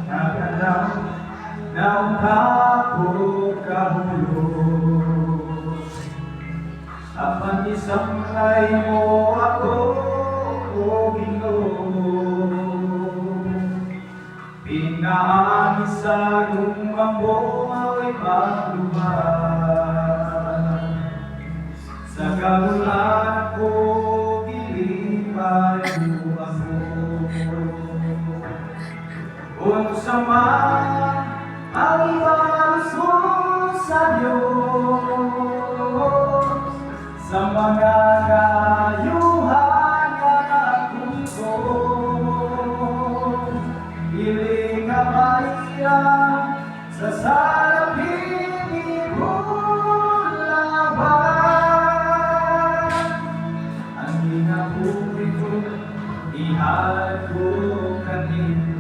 Nagkalaw ng kapog kahulog. Apan isang ay mo ako, O Ginoo. Pinaangin sa lumambo ay magluman. Sa kagulan ko, ilipay mo ako. Kung sama ang ibalos mo sa Diyos, sa mga kayuhan na puso, iling kabayan sa salapin ibulaban. Ang ginabuhi ko, ihalad ko kanino.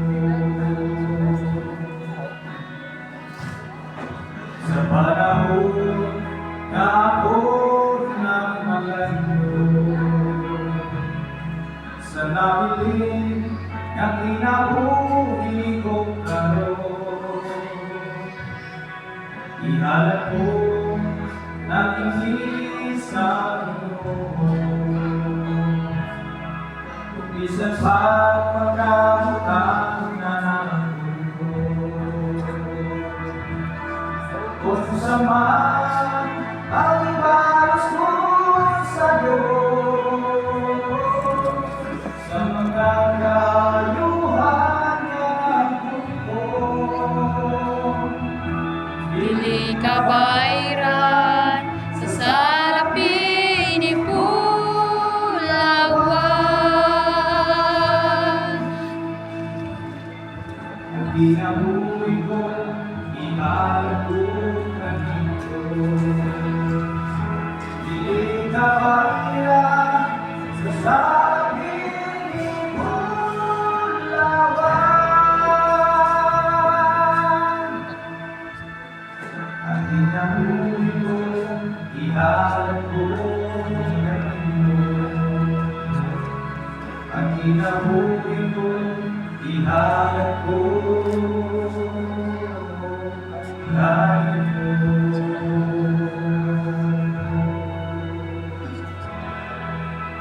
Sa panahon na ako ng malayo, sa nabiling ng kinabuhi kong karoon, ihalad ko na hindi sa Panginoon. Kung bisan pa magkamutang na kung sama ang ibalos mo sa Diyos, sa mga kayuhan ng mundo, Dili kabayran sa salapin ipulawan. ang ginabuhi ko, ihalad ko kanino. Dili kabayran sa salapin ipulawan. Ang ginabuhi ko, ihalad ko kanino. Ang ginabuhi ko, ihalad ko kanino.